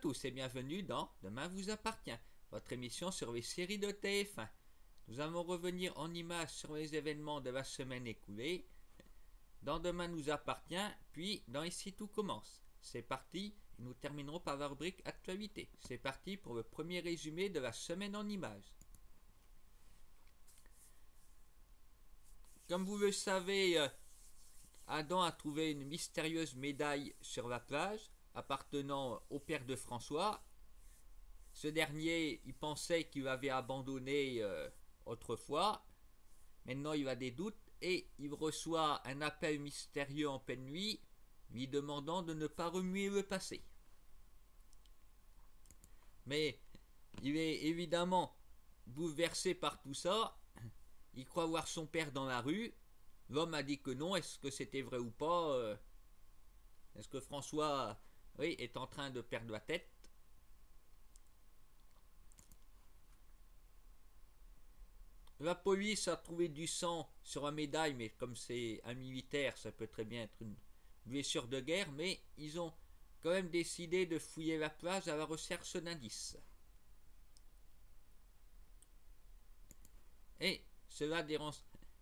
tous et bienvenue dans Demain vous appartient, votre émission sur les séries de TF1. Nous allons revenir en images sur les événements de la semaine écoulée, dans Demain nous appartient, puis dans Ici tout commence. C'est parti, et nous terminerons par la rubrique Actualité. C'est parti pour le premier résumé de la semaine en images. Comme vous le savez, Adam a trouvé une mystérieuse médaille sur la plage appartenant au père de François. Ce dernier, il pensait qu'il l'avait abandonné autrefois. Maintenant, il a des doutes et il reçoit un appel mystérieux en pleine nuit lui demandant de ne pas remuer le passé. Mais il est évidemment bouleversé par tout ça. Il croit voir son père dans la rue. L'homme a dit que non. Est-ce que c'était vrai ou pas? Est-ce que François, oui, est en train de perdre la tête? La police a trouvé du sang sur la médaille, mais comme c'est un militaire, ça peut très bien être une blessure de guerre, mais ils ont quand même décidé de fouiller la plage à la recherche d'indices. Et cela dérange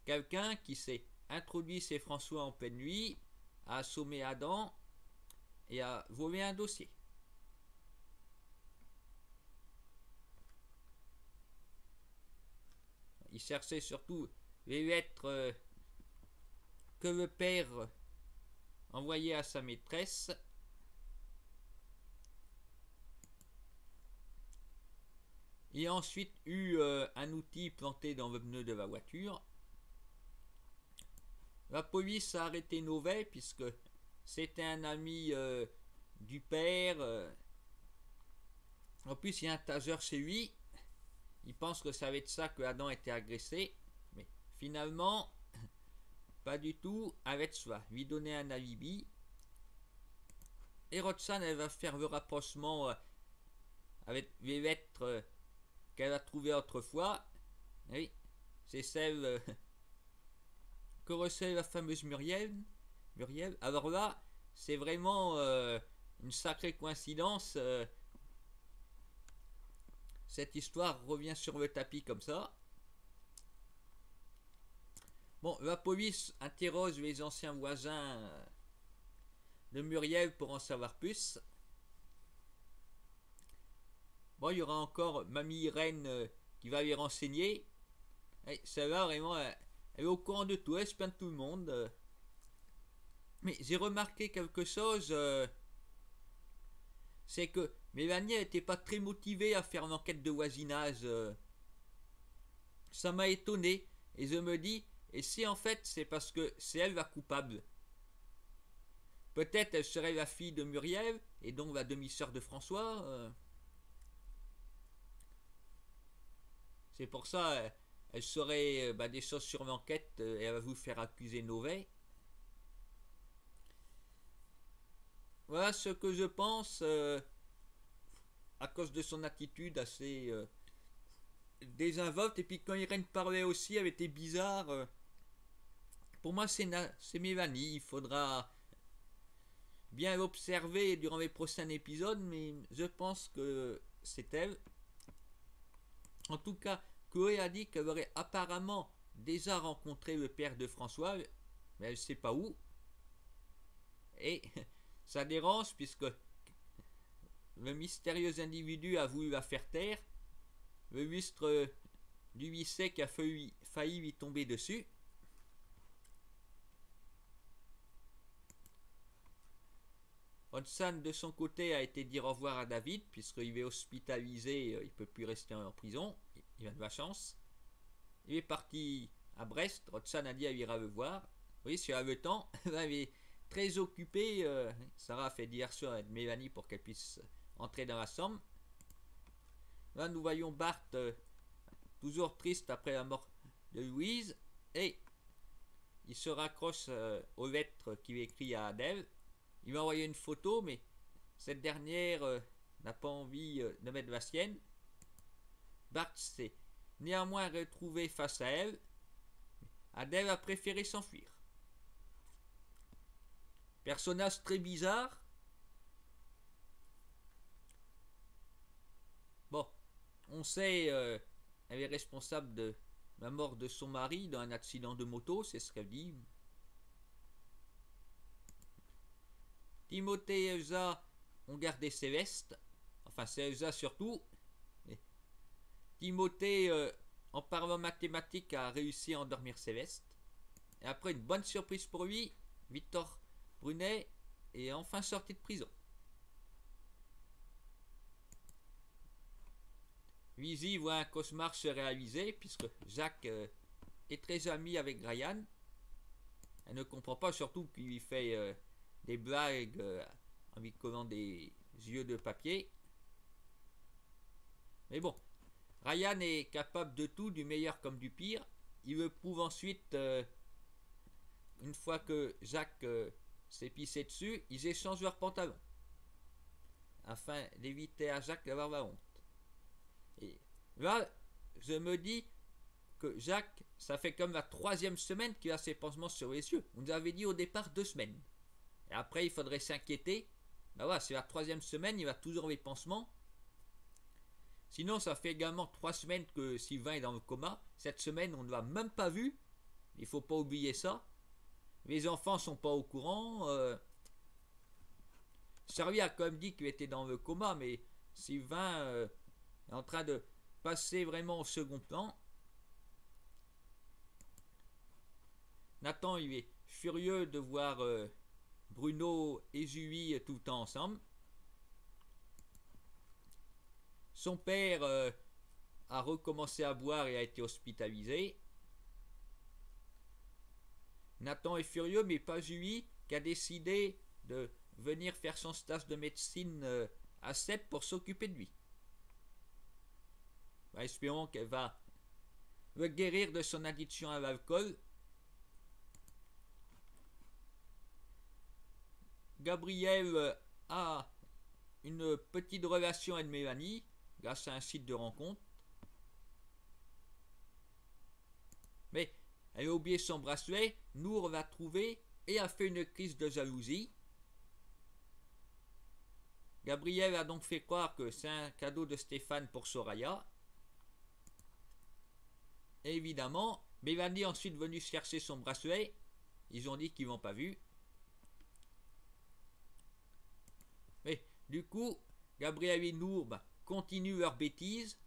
quelqu'un qui s'est introduit chez François en pleine nuit, a assommé Adam et a volé un dossier. Il cherchait surtout les lettres que le père envoyait à sa maîtresse. Il a ensuite eu un outil planté dans le pneu de la voiture. La police a arrêté Novet puisque c'était un ami du père. En plus, il y a un taseur chez lui. Il pense que ça va être ça que Adam était agressé. Mais finalement, pas du tout. Avec cela, lui donner un alibi. Et Roxane, elle va faire le rapprochement avec les lettres qu'elle a trouvées autrefois. Oui, c'est celle que recèle la fameuse Muriel. Alors là, c'est vraiment une sacrée coïncidence. Cette histoire revient sur le tapis comme ça. Bon, la police interroge les anciens voisins de Muriel pour en savoir plus. Bon, il y aura encore Mamie Irène qui va les renseigner. Et celle-là, vraiment, elle est au courant de tout, elle se plaint de tout le monde. Mais j'ai remarqué quelque chose, c'est que Mélanie n'était pas très motivée à faire l'enquête de voisinage. Ça m'a étonné, et je me dis, et si en fait c'est parce que c'est elle la coupable? Peut-être elle serait la fille de Muriel, et donc la demi-sœur de François. C'est pour ça, elle saurait des choses sur l'enquête, et elle va vous faire accuser Novet. Voilà ce que je pense à cause de son attitude assez désinvolte. Et puis quand Irène parlait aussi, elle était bizarre. Pour moi, c'est Mélanie. Il faudra bien l'observer durant les prochains épisodes, mais je pense que c'est elle. En tout cas, Chloé a dit qu'elle aurait apparemment déjà rencontré le père de François, mais elle ne sait pas où. Et ça dérange puisque le mystérieux individu a voulu la faire taire. Le lustre du huit qui a failli lui tomber dessus. Hodgson de son côté a été dire au revoir à David puisqu'il est hospitalisé, il ne peut plus rester en prison, il a de la chance. Il est parti à Brest, Hodgson a dit elle ira le voir. Oui, si elle a le temps, elle est très occupée. Sarah a fait dire sur avec Mélanie pour qu'elle puisse entrer dans la chambre. Là nous voyons Bart toujours triste après la mort de Louise et il se raccroche aux lettres qu'il écrit à Adèle. Il m'a envoyé une photo, mais cette dernière n'a pas envie de mettre la sienne. Bart s'est néanmoins retrouvé face à elle. Adèle a préféré s'enfuir. Personnage très bizarre. On sait elle est responsable de la mort de son mari dans un accident de moto, c'est ce qu'elle dit. Timothée et Elsa ont gardé ses vestes. Enfin, c'est Elsa surtout. Timothée, en parlant mathématiques, a réussi à endormir ses vestes. Et après une bonne surprise pour lui, Victor Brunet est enfin sorti de prison. Lizzie voit un cauchemar se réaliser puisque Jacques est très ami avec Ryan. Elle ne comprend pas surtout qu'il lui fait des blagues en lui collant des yeux de papier. Mais bon, Ryan est capable de tout, du meilleur comme du pire. Il le prouve ensuite, une fois que Jacques s'est pissé dessus, ils échangent leurs pantalons. Afin d'éviter à Jacques d'avoir la honte. Et là, je me dis que Jacques, ça fait comme la 3e semaine qu'il a ses pansements sur les yeux. On nous avait dit au départ 2 semaines. Et après, il faudrait s'inquiéter. Ben voilà, c'est la 3e semaine, il a toujours les pansements. Sinon, ça fait également 3 semaines que Sylvain est dans le coma. Cette semaine, on ne l'a même pas vu. Il ne faut pas oublier ça. Les enfants ne sont pas au courant. Charlie a quand même dit qu'il était dans le coma, mais Sylvain est en train de passer vraiment au second plan. Nathan, il est furieux de voir Bruno et Julie tout le temps ensemble. Son père a recommencé à boire et a été hospitalisé. Nathan est furieux, mais pas Julie, qui a décidé de venir faire son stage de médecine à Sète pour s'occuper de lui. Ben, espérons qu'elle va le guérir de son addiction à l'alcool. Gabriel a une petite relation avec Mélanie grâce à un site de rencontre. Mais elle a oublié son bracelet, Nour l'a trouvé et a fait une crise de jalousie. Gabriel a donc fait croire que c'est un cadeau de Stéphane pour Soraya. Et évidemment, Mélanie est ensuite venue chercher son bracelet. Ils ont dit qu'ils ne l'ont pas vu. Mais du coup, Gabriel et Nour continuent leurs bêtises.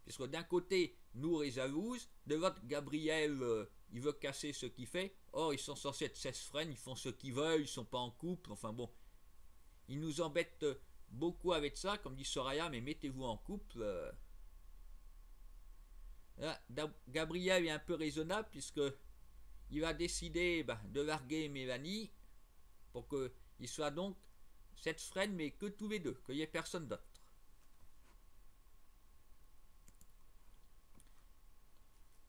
Puisque d'un côté, Nour est jalouse. De l'autre, Gabriel, il veut casser ce qu'il fait. Or, ils sont censés être 16 frères, ils font ce qu'ils veulent, ils ne sont pas en couple. Enfin bon, ils nous embêtent beaucoup avec ça. Comme dit Soraya, mais mettez-vous en couple. Là, Gabriel est un peu raisonnable puisque il va décider de larguer Mélanie pour qu'il soit donc 7 frères, mais que tous les deux, qu'il n'y ait personne d'autre.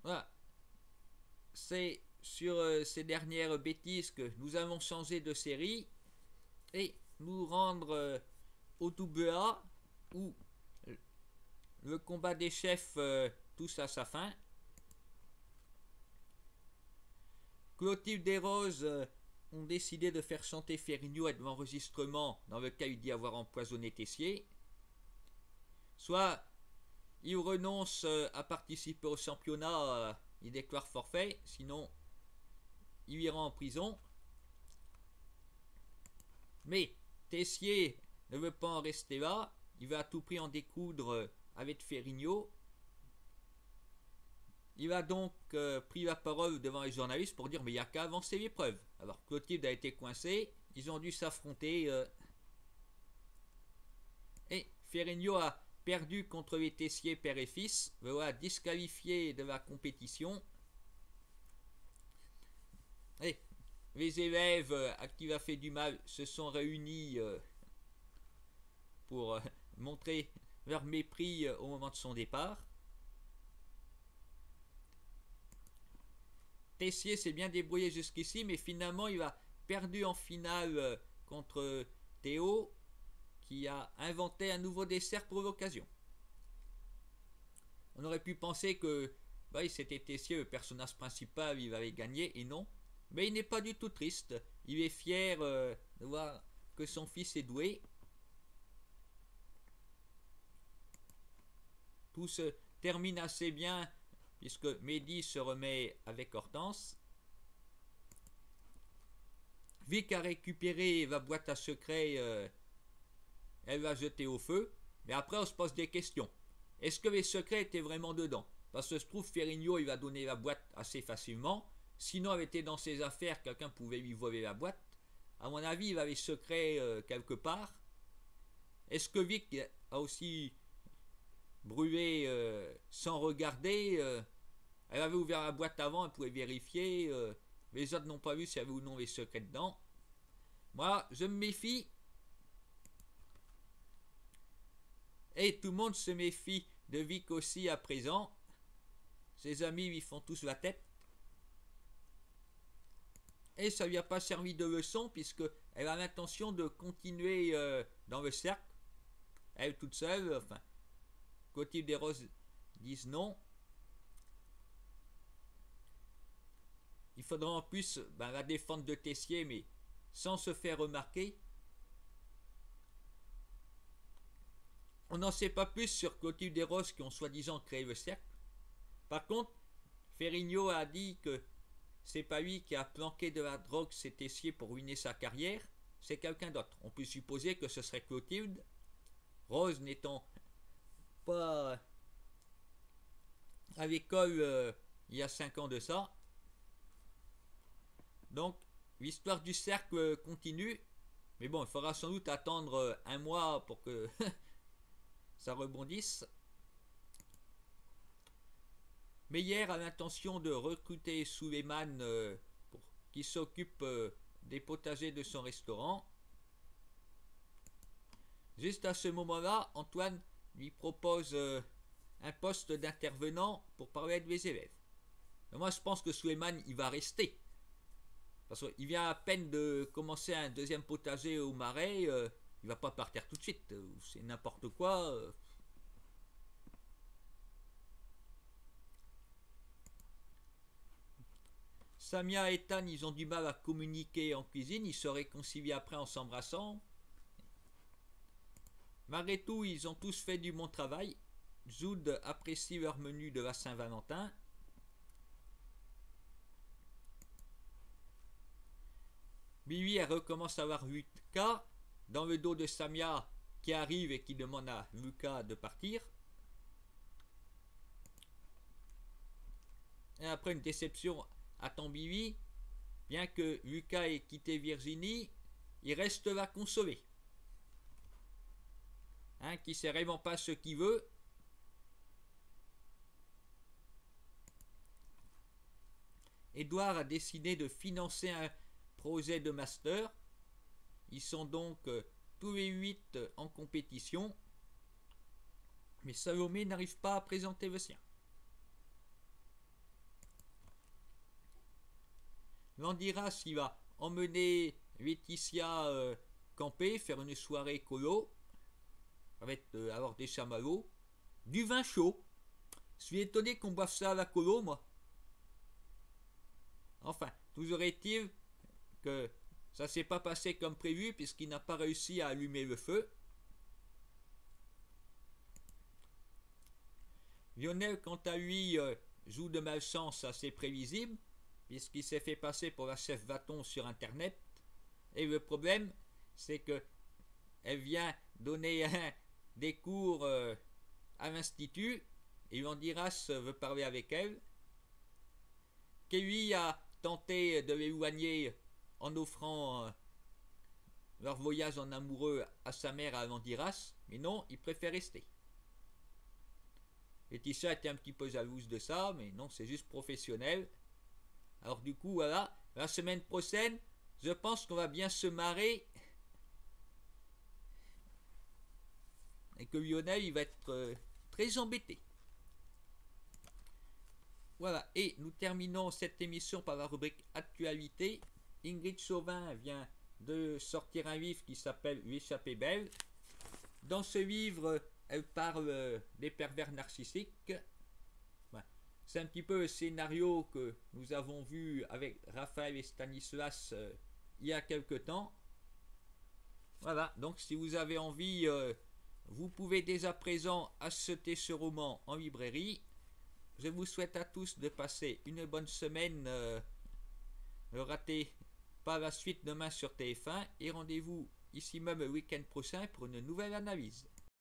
Voilà. C'est sur ces dernières bêtises que nous allons changer de série et nous rendre au WA où le combat des chefs touche à sa fin. Clotilde et Rose ont décidé de faire chanter Ferrigno et de l'enregistrement dans le cas où il dit avoir empoisonné Tessier. Soit il renonce à participer au championnat, il déclare forfait, sinon il ira en prison. Mais Tessier ne veut pas en rester là, il va à tout prix en découdre avec Ferrigno. Il a donc pris la parole devant les journalistes pour dire mais il n'y a qu'à avancer les preuves. Alors Clotilde a été coincé, ils ont dû s'affronter et Ferrigno a perdu contre les Tessier père et fils, voilà, disqualifié de la compétition. Et les élèves à qui il a fait du mal se sont réunis pour montrer leur mépris au moment de son départ. Tessier s'est bien débrouillé jusqu'ici, mais finalement il a perdu en finale contre Théo, qui a inventé un nouveau dessert pour l'occasion. On aurait pu penser que c'était Tessier, le personnage principal, il avait gagné, et non. Mais il n'est pas du tout triste. Il est fier de voir que son fils est doué. tout se termine assez bien puisque Mehdi se remet avec Hortense. Vic a récupéré la boîte à secret, elle va jeter au feu. Mais après, on se pose des questions. Est-ce que les secrets étaient vraiment dedans? Parce que je trouve Ferrigno, il va donner la boîte assez facilement. Sinon, elle était dans ses affaires, quelqu'un pouvait lui voler la boîte. À mon avis, il avait les secrets quelque part. Est-ce que Vic a aussi brûlé sans regarder elle avait ouvert la boîte avant, elle pouvait vérifier. Les autres n'ont pas vu s'il y avait ou non les secrets dedans. Moi, je me méfie. Et tout le monde se méfie de Vic aussi à présent. Ses amis lui font tous la tête. Et ça lui a pas servi de leçon puisqu'elle a l'intention de continuer dans le cercle. Elle toute seule, enfin, Clotilde et Rose disent non. Il faudra en plus la défendre de Tessier, mais sans se faire remarquer. On n'en sait pas plus sur Clotilde et Rose qui ont soi-disant créé le cercle. Par contre, Ferrigno a dit que c'est pas lui qui a planqué de la drogue chez Tessier pour ruiner sa carrière, c'est quelqu'un d'autre. On peut supposer que ce serait Clotilde, Rose n'étant pas à l'école il y a 5 ans de ça. Donc, l'histoire du cercle continue. Mais bon, il faudra sans doute attendre un mois pour que ça rebondisse. Meyer a l'intention de recruter Suleiman pour qu'il s'occupe des potagers de son restaurant. Juste à ce moment-là, Antoine lui propose un poste d'intervenant pour parler avec les élèves. Mais moi, je pense que Suleiman, il va rester. Parce qu'il vient à peine de commencer un deuxième potager au Marais, il va pas partir tout de suite. C'est n'importe quoi. Samia et Ethan, ils ont du mal à communiquer en cuisine, ils se réconcilient après en s'embrassant. Malgré tout, ils ont tous fait du bon travail. Zoud apprécie leur menu de la Saint-Valentin. Bibi, elle recommence à voir Lucas dans le dos de Samia qui arrive et qui demande à Lucas de partir. Et après une déception attend Bibi, bien que Lucas ait quitté Virginie, il reste la consoler. Qui sait vraiment pas ce qu'il veut. Edouard a décidé de financer un projet de master. Ils sont donc tous les 8 en compétition. Mais Salomé n'arrive pas à présenter le sien. Landiras, il va emmener Laetitia camper, faire une soirée colo. Avec avoir des chamallows. Du vin chaud. Je suis étonné qu'on boive ça à la colo, moi. Enfin, toujours est-il que ça s'est pas passé comme prévu puisqu'il n'a pas réussi à allumer le feu. Lionel, quant à lui, joue de malchance assez prévisible puisqu'il s'est fait passer pour la chef Vaton sur internet. Et le problème, c'est que elle vient donner des cours à l'institut et Landiras veut parler avec elle. Kelly a tenté de l'éloigner en offrant leur voyage en amoureux à sa mère à Landiras, mais non, il préfère rester. Laetitia était un petit peu jalouse de ça, mais non, c'est juste professionnel. Alors du coup, voilà, la semaine prochaine, je pense qu'on va bien se marrer et que Lionel, il va être très embêté. Voilà, et nous terminons cette émission par la rubrique Actualité. Ingrid Chauvin vient de sortir un livre qui s'appelle L'échappée belle. Dans ce livre, elle parle des pervers narcissiques. C'est un petit peu le scénario que nous avons vu avec Raphaël et Stanislas il y a quelque temps. Voilà, donc si vous avez envie Vous pouvez dès à présent acheter ce roman en librairie. Je vous souhaite à tous de passer une bonne semaine. Ne ratez pas la suite demain sur TF1 et rendez-vous ici même le week-end prochain pour une nouvelle analyse.